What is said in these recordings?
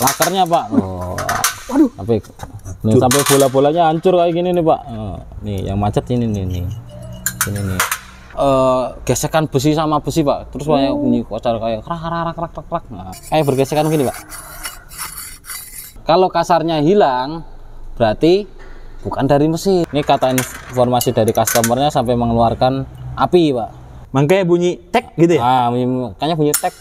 lakernya Pak. Oh, Waduh. Sampai bola-bolanya hancur kayak gini nih Pak. Nih yang macet ini nih. Ini nih. Gesekan besi sama besi Pak. Terus kayak bunyi kocar kayak krak. Nah, kayak bergesekan gini Pak. Kalau kasarnya hilang, berarti bukan dari mesin. Ini kata informasi dari customernya sampai mengeluarkan api Pak. Makanya bunyi tek gitu ya? Makanya bunyi tek.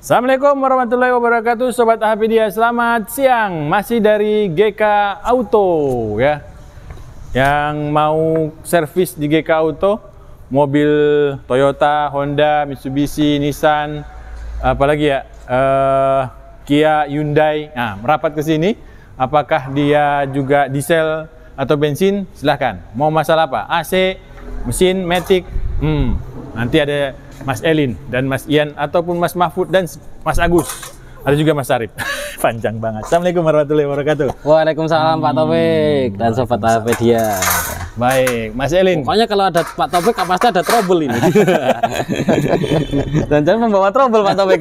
Assalamualaikum warahmatullahi wabarakatuh, Sobat Hapidya. Selamat siang. Masih dari GK Auto ya. Yang mau servis di GK Auto, mobil Toyota, Honda, Mitsubishi, Nissan, apalagi ya, Kia, Hyundai. Nah, merapat ke sini. Apakah dia juga diesel atau bensin? Silahkan. Mau masalah apa? AC, mesin, matic. Nanti ada Mas Elin dan Mas Ian ataupun Mas Mahfud dan Mas Agus. Ada juga Mas Arif. Panjang banget. Assalamualaikum warahmatullahi wabarakatuh. Waalaikumsalam Pak Taufik dan Sobat Hapidya. Baik, Mas Elin. Pokoknya kalau ada Pak Taufik pasti ada trouble ini. Dan jangan membawa trouble Pak Taufik.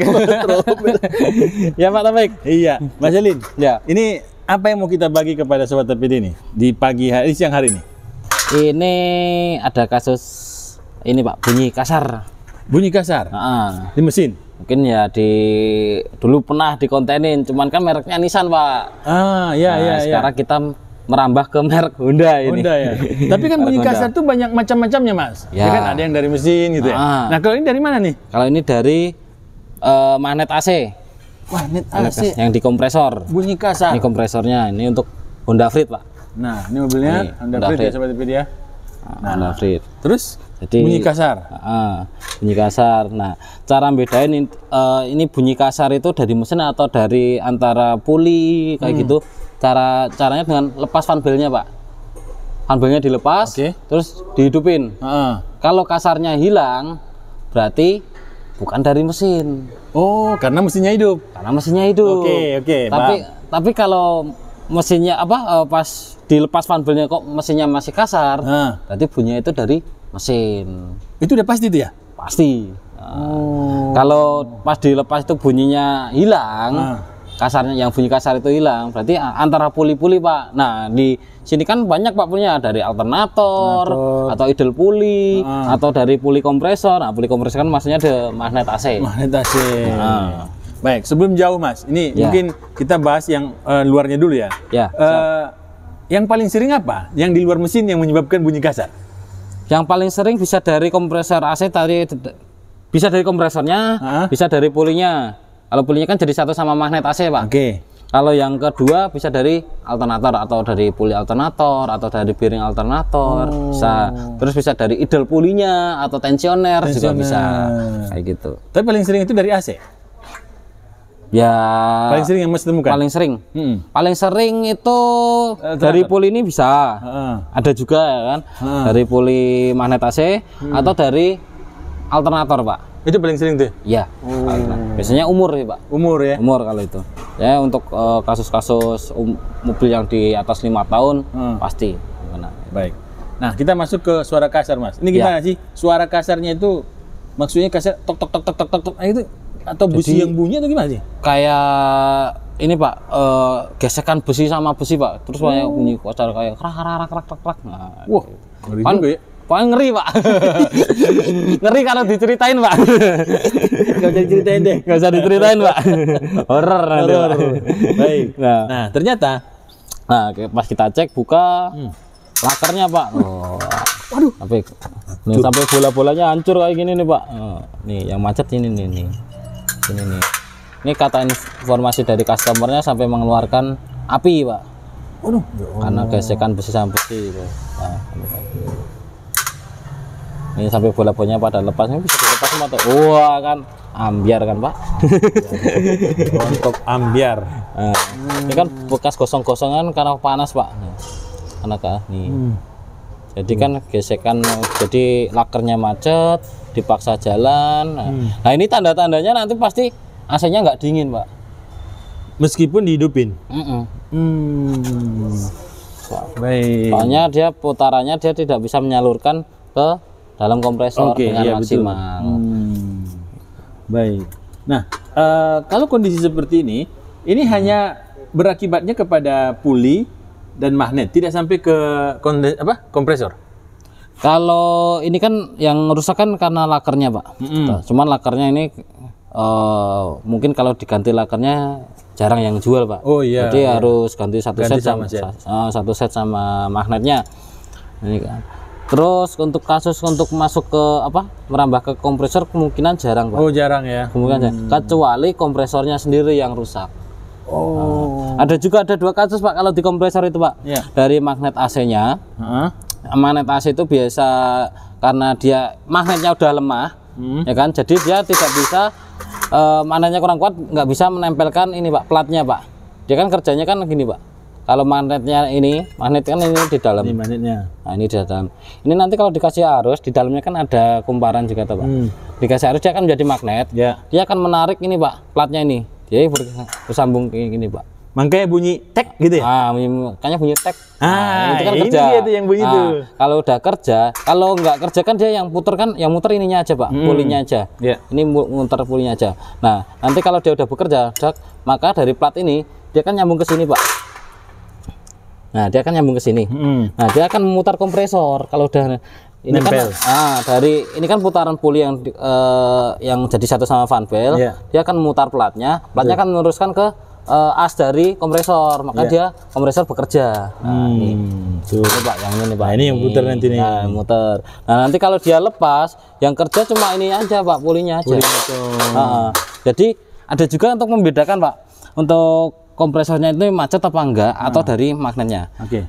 Ya Pak Taufik. Iya, Mas Elin. Ya. Ini apa yang mau kita bagi kepada Sobat Hapidya ini di pagi hari, siang hari ini? Ini ada kasus ini Pak, bunyi kasar. Bunyi kasar? Di mesin? Mungkin ya dulu pernah dikontenin, cuman kan mereknya Nissan Pak. Sekarang kita merambah ke merek Honda ini. Honda ya. Tapi kan bunyi kasar tuh banyak macam-macamnya Mas. Ya kan ada yang dari mesin gitu ya. Nah kalau ini dari mana nih? Kalau ini dari magnet AC. Magnet AC? Yang di kompresor. Bunyi kasar? Ini kompresornya, ini untuk Honda Freed Pak. Nah ini mobilnya Honda Freed ya Sobat Hapidya. Honda Freed. Terus? Jadi bunyi kasar. Bunyi kasar. Nah, cara bedain ini bunyi kasar itu dari mesin atau dari antara puli kayak gitu. Caranya dengan lepas fan belnya, Pak. Fan belnya dilepas, terus dihidupin. Kalau kasarnya hilang, berarti bukan dari mesin. Oh, karena mesinnya hidup. Karena mesinnya hidup. Oke. Tapi kalau mesinnya pas dilepas fan belnya kok mesinnya masih kasar, berarti bunyinya itu dari mesin. Itu udah pasti itu ya? Pasti. Kalau pas dilepas itu bunyinya hilang, kasarnya yang bunyi kasar itu hilang, berarti antara puli-puli Pak. Nah di sini kan banyak Pak punya dari alternator atau idle puli atau dari puli kompresor. Nah puli kompresor kan maksudnya ada magnet AC. Magnet AC. Baik, sebelum jauh Mas, ini mungkin kita bahas yang luarnya dulu ya. Yang paling sering apa? Yang di luar mesin yang menyebabkan bunyi kasar? Yang paling sering bisa dari kompresor AC tadi, bisa dari kompresornya, bisa dari pulinya. Kalau pulinya kan jadi satu sama magnet AC Pak. Kalau yang kedua bisa dari alternator atau dari puli alternator atau dari bearing alternator. Terus bisa dari idle pulinya atau tensioner juga bisa kayak gitu. Tapi paling sering itu dari AC? Ya paling sering yang Mas temukan? Paling sering paling sering itu dari puli ini bisa ada juga ya kan, dari puli magnet AC atau dari alternator Pak. Itu paling sering tuh? Iya. Biasanya umur sih Pak. Umur ya? Umur kalau itu ya, untuk kasus-kasus mobil yang di atas 5 tahun pasti. Baik, nah kita masuk ke suara kasar Mas. Ini gimana sih suara kasarnya itu? Maksudnya kasar tok tok itu atau besi yang bunyi atau gimana sih? Kayak ini Pak, gesekan besi sama besi Pak. Terus kayak bunyi kocar kayak krak. Nah, wah, ngeri juga ya. Paling ngeri Pak. Ngeri kalau diceritain Pak. Gak usah diceritain deh. Gak usah diceritain Pak. Horor nanti Pak. Baik. Nah ternyata pas kita cek buka lakernya Pak. Waduh. Sampai bola-bolanya hancur kayak gini nih Pak. Nih yang macet ini nih. Ini kata informasi dari customernya sampai mengeluarkan api Pak. Waduh. Karena gesekan besi sama besi itu. Ini sampai bola-bolanya pada lepas, ini bisa dilepas semua tuh. Wah kan ambiar kan Pak. Untuk ambiar. Ini kan bekas gosong-gosongan karena panas Pak. Nih. Jadi kan gesekan, jadi lakernya macet, dipaksa jalan. Nah ini tanda-tandanya nanti pasti AC-nya nggak dingin Pak. Meskipun dihidupin. Baik. Soalnya dia putarannya dia tidak bisa menyalurkan ke dalam kompresor dengan maksimal. Baik. Nah, kalau kondisi seperti ini hanya berakibatnya kepada puli dan magnet, tidak sampai ke kompresor. Kalau ini kan yang rusak kan karena lakernya, Pak. Cuman lakernya ini mungkin kalau diganti lakernya jarang yang jual, Pak. Oh iya. Jadi harus ganti satu set sama sama magnetnya. Ini kan. Terus untuk kasus untuk masuk ke merambah ke kompresor kemungkinan jarang, Pak. Oh, jarang ya. Kemungkinan jarang. Kecuali kompresornya sendiri yang rusak. Oh. Ada dua kasus, Pak, kalau di kompresor itu, Pak. Ya. Dari magnet AC-nya. Magnet AC itu biasa karena dia magnetnya udah lemah, ya kan, jadi dia tidak bisa magnetnya kurang kuat, nggak bisa menempelkan ini, Pak, platnya, Pak. Dia kan kerjanya kan gini, Pak. Kalau magnetnya magnet kan ini di dalam. Ini magnetnya. Nah, ini di dalam. Ini nanti kalau dikasih arus di dalamnya kan ada kumparan juga, Pak. Dikasih arus dia akan menjadi magnet. Ya. Dia akan menarik ini, Pak, platnya ini. Dia bersambung kayak gini, Pak. Makanya bunyi tek gitu ya? Makanya bunyi tek. Itu kan ini kerja. dia tuh yang bunyi tuh. Kalau udah kerja, kalau nggak kerja kan dia yang puter kan, yang muter ininya aja, Pak, pulinya aja. Ini muter pulinya aja. Nah, nanti kalau dia udah bekerja, maka dari plat ini dia kan nyambung ke sini, Pak. Nah, dia kan nyambung ke sini. Nah, dia akan memutar kompresor. Kalau udah ini nempel. Kan dari ini kan putaran puli yang jadi satu sama fan belt, dia akan memutar platnya akan meneruskan ke as dari kompresor, maka dia kompresor bekerja. Nah, ini Pak, yang ini, Pak. Nah, ini yang putar nanti nih. Nah, muter. Nah, nanti kalau dia lepas, yang kerja cuma ini aja, Pak, pulinya aja. Jadi ada juga untuk membedakan, Pak, untuk kompresornya itu macet apa enggak atau dari magnetnya. Oke.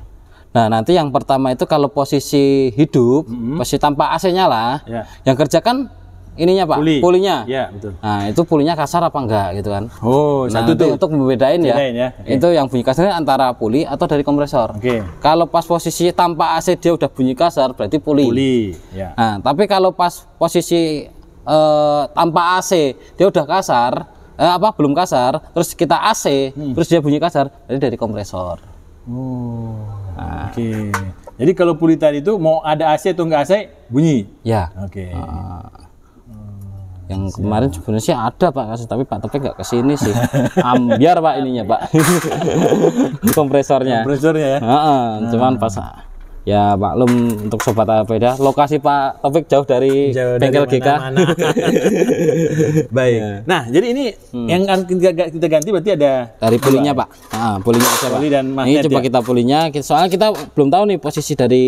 Nah, nanti yang pertama itu kalau posisi hidup, posisi tanpa AC-nya lah, yang kerja kan ininya, Pak, pulinya. Iya, betul. Nah, itu pulinya kasar apa enggak gitu kan. Oh, nah, satu tuh untuk membedain ya. Okay. Itu yang bunyi kasarnya antara puli atau dari kompresor. Kalau pas posisi tanpa AC dia udah bunyi kasar, berarti puli. Nah, tapi kalau pas posisi tanpa AC dia udah kasar, belum kasar, terus kita AC, terus dia bunyi kasar, berarti dari kompresor. Oke. Jadi kalau puli tadi itu mau ada AC atau enggak AC bunyi. Ya. Oke. Yang kemarin sebenarnya ada, Pak, kasus, tapi Pak Topik nggak kesini sih. Ambiar, Pak, ininya, Pak. Kompresornya ya. Cuman pas ya maklum untuk sobat Apeda, lokasi Pak Topik jauh dari bengkel GK. Baik. Nah, jadi ini yang kita ganti berarti ada dari pulinya, Pak. Pulinya aja, Pak. Puli dan magnet. Ini coba kita pulinya, soalnya kita belum tahu nih posisi dari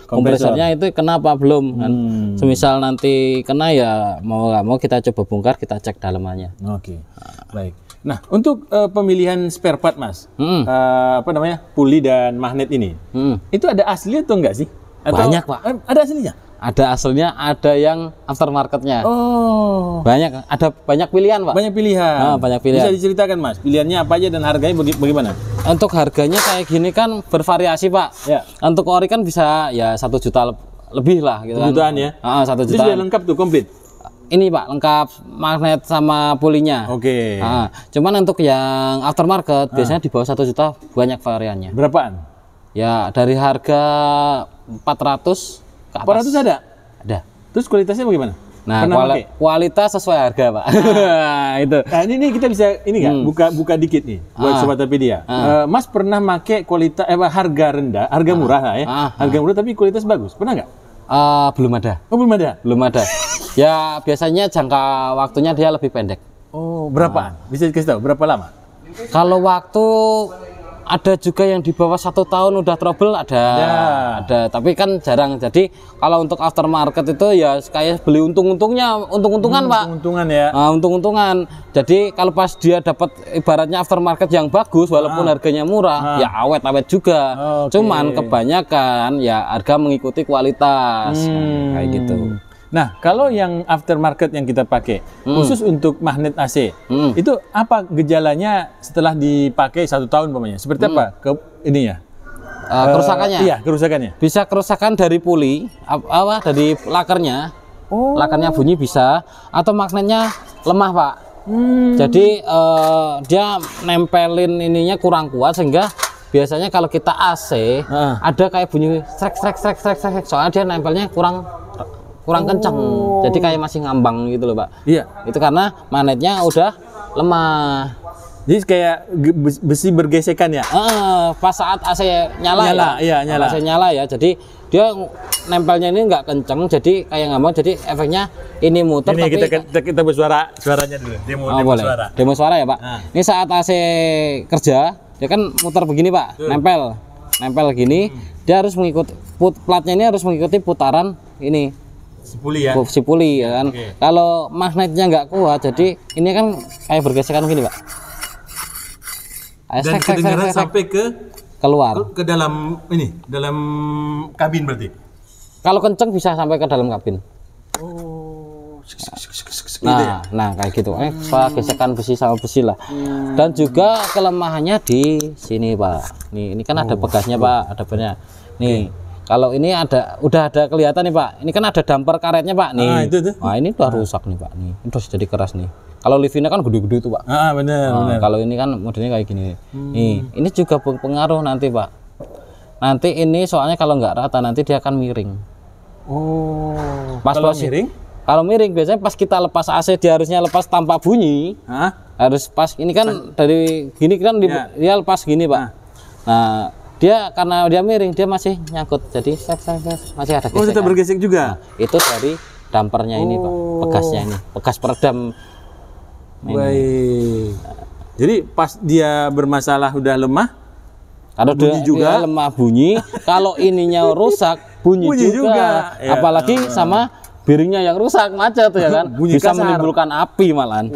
kompresornya itu kenapa belum kan. Semisal nanti kena ya mau nggak mau kita coba bongkar, kita cek dalamannya. Oke. Baik. Nah, untuk pemilihan spare part, Mas, puli dan magnet ini, itu ada asli atau enggak sih? Banyak, Pak. Ada aslinya? Ada aslinya, ada yang aftermarketnya. Oh. Banyak, ada banyak pilihan, Pak. Banyak pilihan. Banyak pilihan. Bisa diceritakan, Mas, pilihannya apa aja dan harganya bagaimana? Untuk harganya kayak gini kan bervariasi, Pak. Ya. Untuk ori kan bisa ya 1 juta lebih lah, gitu kan. 1 jutaan ya? 1 juta. Itu sudah lengkap tuh, komplit. Ini, Pak, lengkap magnet sama pulinya. Oke. Cuman untuk yang aftermarket biasanya di bawah 1 juta banyak variannya. Berapaan? Ya dari harga 400 ke atas. 400 ada? Ada. Terus kualitasnya bagaimana? Nah, kualitas sesuai harga, Pak. Itu. Nah, ini kita bisa ini nggak buka dikit nih buat sobat Apedia. Mas pernah make kualitas harga rendah, harga murah lah ya. Harga murah tapi kualitas bagus. Pernah nggak? Belum ada. Oh, belum ada. Belum ada. Ya biasanya jangka waktunya dia lebih pendek. Oh, berapaan? Bisa dikasih tahu berapa lama? Kalau waktu ada juga yang di bawah 1 tahun udah trouble ada, tapi kan jarang. Jadi kalau untuk aftermarket itu ya kayak beli untung-untungan, Pak. Untungan ya. Untung-untungan. Jadi kalau pas dia dapat ibaratnya aftermarket yang bagus walaupun harganya murah, ya awet-awet juga. Cuman kebanyakan ya harga mengikuti kualitas. Kayak gitu. Nah, kalau yang aftermarket yang kita pakai, khusus untuk magnet AC, itu apa gejalanya setelah dipakai 1 tahun umpamanya? Seperti apa ininya? Kerusakannya? Iya, kerusakannya. Bisa kerusakan dari puli, dari lakernya. Lakernya bunyi bisa, atau magnetnya lemah, Pak. Jadi dia nempelin ininya kurang kuat sehingga biasanya kalau kita AC ada kayak bunyi strek, soalnya dia nempelnya kurang kurang kencang. Jadi kayak masih ngambang gitu loh, Pak. Iya. Itu karena magnetnya udah lemah. Jadi kayak besi bergesekan ya? Pas saat AC nyala iya, nyala. AC nyala ya. Jadi dia nempelnya ini nggak kenceng, jadi kayak ngambang. Jadi efeknya ini muter. Ini tapi kita suaranya dulu. Demo boleh. suara. Demo suara ya, Pak. Nah. Ini saat AC kerja, dia kan muter begini, Pak. Nempel gini. Dia harus mengikuti platnya ini harus mengikuti putaran ini. Si puli ya kan. Okay. Kalau magnetnya nggak kuat, jadi ini kan kayak bergesekan begini, Pak. Dan kedengaran sampai keluar ke dalam dalam kabin berarti. Kalau kenceng bisa sampai ke dalam kabin. Nah kayak gitu. Soal gesekan besi sama besi lah. Dan juga kelemahannya di sini, Pak. Ini kan ada pegasnya, Pak. Ada bannya. Nih. Kalau ini udah ada kelihatan nih, Pak. Ini kan ada damper karetnya, Pak. Nih. Nah, ini udah rusak nih, Pak. Nih. Ini udah jadi keras nih. Kalau Livina kan gede-gede itu, Pak. Benar. Kalau ini kan modelnya kayak gini. Nih, ini juga berpengaruh nanti, Pak. Nanti ini soalnya kalau nggak rata nanti dia akan miring. Kalau miring? Kalau miring biasanya pas kita lepas AC dia harusnya lepas tanpa bunyi. Harus pas ini kan dari gini kan dia lepas gini, Pak. Nah, dia karena dia miring dia masih nyangkut. Jadi masih ada gesekan. Tetap bergesek juga. Nah, itu dari dampernya ini, Pak. Pegasnya ini. Pegas peredam. Baik. Jadi pas dia bermasalah udah lemah, kalau dia lemah bunyi, kalau ininya rusak bunyi juga. Ya. Apalagi sama bearingnya yang rusak, macet ya kan. Bisa kasar. menimbulkan api malahan.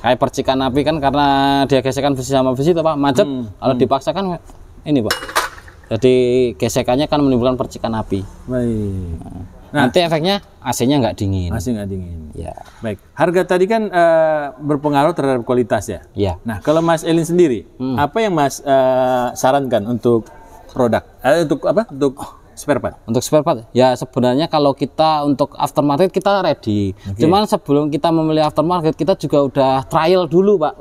Kayak percikan api kan karena dia gesekan besi sama besi itu, Pak, macet. Kalau dipaksakan ini, Pak. Jadi gesekannya kan menimbulkan percikan api. Baik. Nanti efeknya AC-nya nggak dingin. AC nggak dingin. Ya. Baik. Harga tadi kan berpengaruh terhadap kualitas ya. Iya. Nah, kalau Mas Elin sendiri, apa yang Mas sarankan untuk produk? Untuk spare part? Untuk spare part, ya sebenarnya kalau kita untuk aftermarket kita ready. Cuman sebelum kita memilih aftermarket kita juga udah trial dulu, Pak.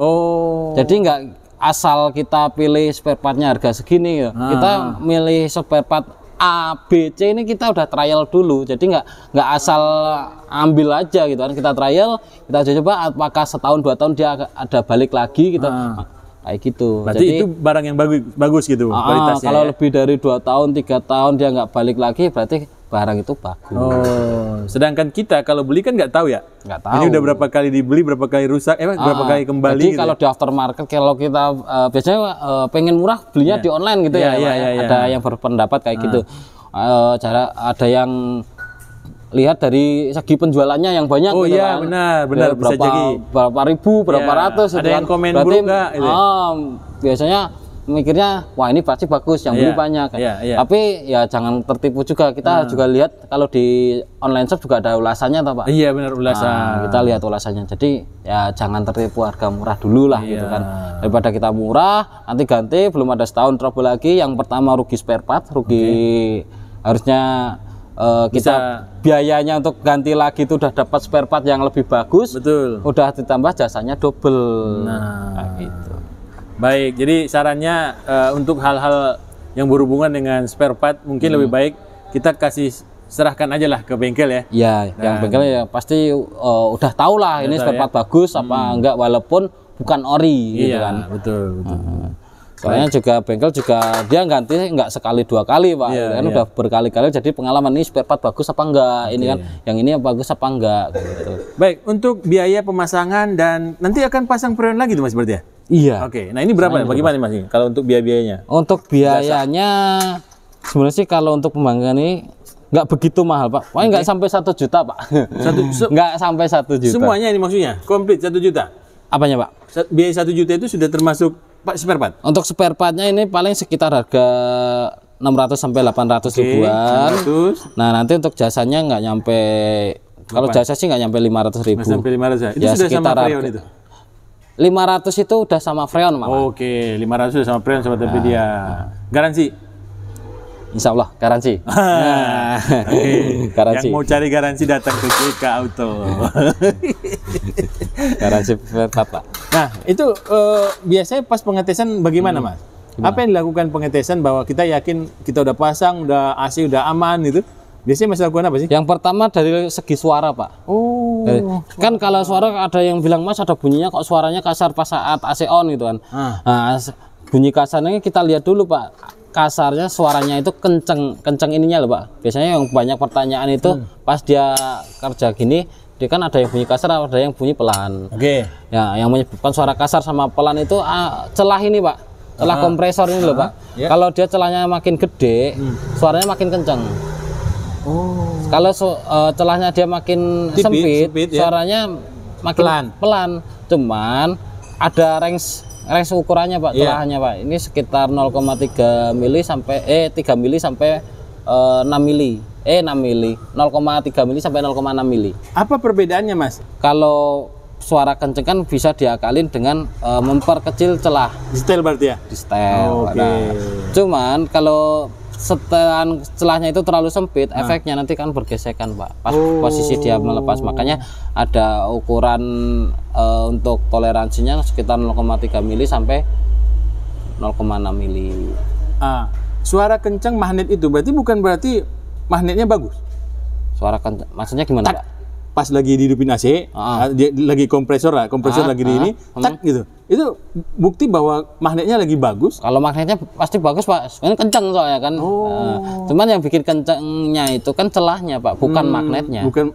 Jadi nggak asal kita pilih spare partnya harga segini ya. Kita milih spare part A, B, C ini kita udah trial dulu, jadi nggak asal ambil aja gitu kan. Kita trial, kita coba apakah setahun 2 tahun dia ada balik lagi gitu, kayak gitu. Berarti jadi itu barang yang bagus gitu kualitasnya. Kalau lebih dari 2 tahun 3 tahun dia nggak balik lagi, berarti barang itu bagus. Sedangkan kita kalau beli kan nggak tahu ya. Nggak tahu. Ini udah berapa kali dibeli, berapa kali rusak, berapa kali kembali. Jadi gitu kalau di aftermarket kalau kita biasanya pengen murah belinya di online gitu ya. Ada yang berpendapat kayak gitu. Ada yang lihat dari segi penjualannya yang banyak. Gitu kan. benar bisa jadi berapa ribu, berapa ratus. Ada gitu yang kan. komen berarti, buruk nggak? Gitu. Biasanya mikirnya wah ini pasti bagus yang beli banyak. Tapi ya jangan tertipu juga, kita juga lihat kalau di online shop juga ada ulasannya toh, Pak. Iya benar ulasan. Kita lihat ulasannya, jadi ya jangan tertipu harga murah dulu lah gitu kan. Daripada kita murah nanti ganti belum ada setahun trouble lagi, yang pertama rugi spare part, rugi harusnya kita biayanya untuk ganti lagi itu udah dapat spare part yang lebih bagus. Betul. Udah ditambah jasanya double. Nah, gitu. Baik, jadi sarannya untuk hal-hal yang berhubungan dengan spare part mungkin lebih baik kita kasih serahkan aja lah ke bengkel ya. Iya, yang bengkel ya pasti udah tahu lah ini spare part bagus apa enggak, walaupun bukan ori gitu kan. Betul. Soalnya juga bengkel juga dia ganti nggak sekali 2 kali, Pak. Kan udah berkali-kali, jadi pengalaman ini spare part bagus apa enggak, ini kan yang ini bagus apa enggak gitu. Baik, untuk biaya pemasangan dan nanti akan pasang freon lagi tuh Mas berarti ya? Iya. Oke, nah ini berapa? Bagaimana Mas ini kalau untuk biaya-biayanya? Untuk biayanya sebenarnya sih kalau untuk pembangkang ini nggak begitu mahal, Pak. Paling nggak sampai 1 juta, Pak. Nggak sampai 1 juta. Semuanya ini maksudnya komplit 1 juta. Apanya, Pak? Biaya 1 juta itu sudah termasuk spare part? Untuk spare partnya ini paling sekitar harga 600 sampai 800 ribuan. 900. Nah nanti untuk jasanya nggak nyampe. Kalau jasa sih nggak nyampe 500 ribu. Sampai 500 ya? Itu ya, sudah sama freon harga, itu? 500 itu udah sama freon, Mas. Oke, 500 sudah sama freon Sobat Topedia. Garansi? Insya Allah garansi. Garansi. Yang mau cari garansi datang ke GK Auto. Garansi spare part, Pak. Nah itu biasanya pas pengetesan bagaimana Mas? Apa yang dilakukan pengetesan bahwa kita yakin kita udah pasang, udah AC udah aman gitu? Biasanya Mas lakukan apa sih? Yang pertama dari segi suara, Pak. Oh. Kan kalau suara ada yang bilang, Mas ada bunyinya kok suaranya kasar pas saat AC on gitu kan. Nah, bunyi kasarnya kita lihat dulu, Pak. Kasarnya suaranya itu kenceng ininya loh, Pak. Biasanya yang banyak pertanyaan itu pas dia kerja gini, dia kan ada yang bunyi kasar, ada yang bunyi pelan. Oke. Ya, yang menyebabkan suara kasar sama pelan itu celah ini, Pak. Celah kompresor ini loh, Pak. Ya. Kalau dia celahnya makin gede, suaranya makin kenceng. Oh. Kalau celahnya dia makin sempit, ya. suaranya makin pelan. Cuman ada range ukurannya, Pak, celahnya, Pak. Ini sekitar 0,3 mili sampai 3 mili sampai 6 mili. 6 mili. 0,3 mili sampai 0,6 mili. Apa perbedaannya, Mas? Kalau suara kenceng kan bisa diakalin dengan memperkecil celah. Di setel berarti ya? Di setel. Oke. Nah, cuman kalau setelan celahnya itu terlalu sempit, efeknya nanti kan bergesekan, Pak. Pas posisi dia melepas, makanya ada ukuran untuk toleransinya sekitar 0,3 mili sampai 0,6 mili. Suara kencang magnet itu bukan berarti magnetnya bagus. Suara kencang, maksudnya gimana, Pak? Pas lagi dihidupin AC, dia lagi kompresor lagi di ini, tak gitu. Itu bukti bahwa magnetnya lagi bagus. Kalau magnetnya pasti bagus, Pak. Ini kenceng soalnya kan. Cuman yang bikin kencengnya itu kan celahnya, Pak, bukan magnetnya. Bukan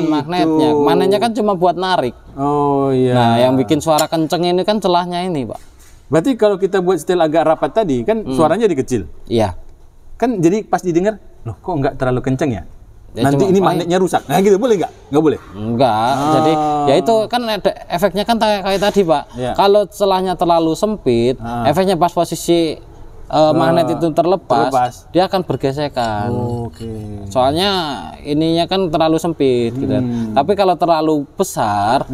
magnetnya. Magnetnya kan cuma buat narik. Oh iya. Nah, yang bikin suara kenceng ini kan celahnya ini, Pak. Berarti kalau kita buat setel agak rapat tadi kan suaranya jadi kecil. Iya. Kan jadi pas didengar, loh kok nggak terlalu kenceng ya? Ya, nanti ini magnetnya rusak. Nah gitu boleh nggak? Nggak boleh? Enggak. Jadi ya itu kan ada efeknya kan kayak tadi, Pak. Kalau celahnya terlalu sempit, efeknya pas posisi magnet itu terlepas, dia akan bergesekan. Soalnya ininya kan terlalu sempit gitu. Tapi kalau terlalu besar,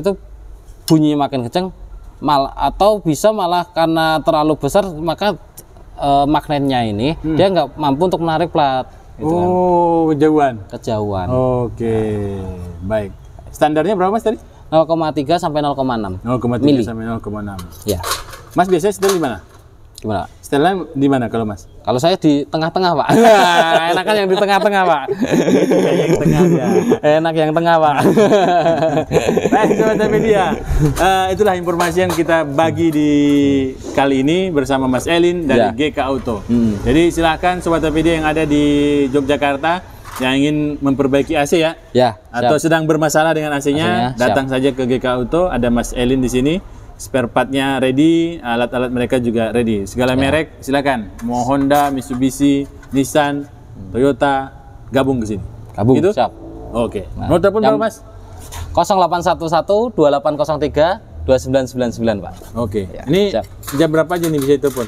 itu bunyi makin kenceng, atau bisa malah karena terlalu besar maka magnetnya ini dia nggak mampu untuk menarik plat. Gitu kejauhan. Oke. Baik. Standarnya berapa, Mas tadi? 0,3 sampai 0,6. 0,3 sampai 0,6. Ya. Mas biasanya setel di mana? Gimana? Setelnya di mana kalau Mas? Kalau saya di tengah-tengah, Pak. Enakan yang di tengah-tengah, Pak. Yang tengah ya. Enak yang tengah, Pak. Baik, Sobat Media. Itulah informasi yang kita bagi di kali ini bersama Mas Elin dari GK Auto. Jadi silakan Sobat Media yang ada di Yogyakarta yang ingin memperbaiki AC ya. Atau sedang bermasalah dengan AC-nya, datang saja ke GK Auto. Ada Mas Elin di sini. Spare partnya ready, alat-alat mereka juga ready. Segala merek silakan. Mau Honda, Mitsubishi, Nissan, Toyota, gabung ke sini. Gabung, gitu? siap. Oke. Nomor telepon berapa, Mas? 0811 2803 2999, Pak. Oke. Ini jam berapa aja nih bisa telepon?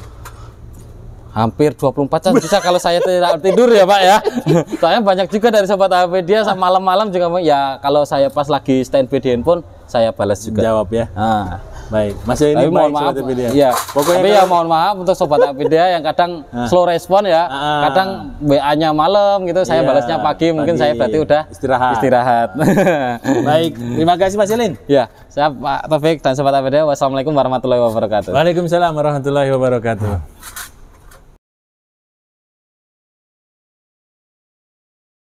Hampir 24 jam bisa kalau saya tidak tidur ya, Pak ya. Soalnya banyak juga dari sobat Avedia malam-malam juga ya, kalau saya pas lagi standby di handphone saya balas juga. Jawab ya. Baik, masih ini mohon maaf. Iya. Pokoknya tapi ya mohon maaf untuk sobat Avedia yang kadang slow respon ya. Kadang WA-nya malam gitu, saya balasnya pagi, mungkin saya berarti udah istirahat. Baik, terima kasih Mas Elin. Ya, saya Pak Taufik dan sobat Avedia. Wassalamualaikum warahmatullahi wabarakatuh. Waalaikumsalam warahmatullahi wabarakatuh.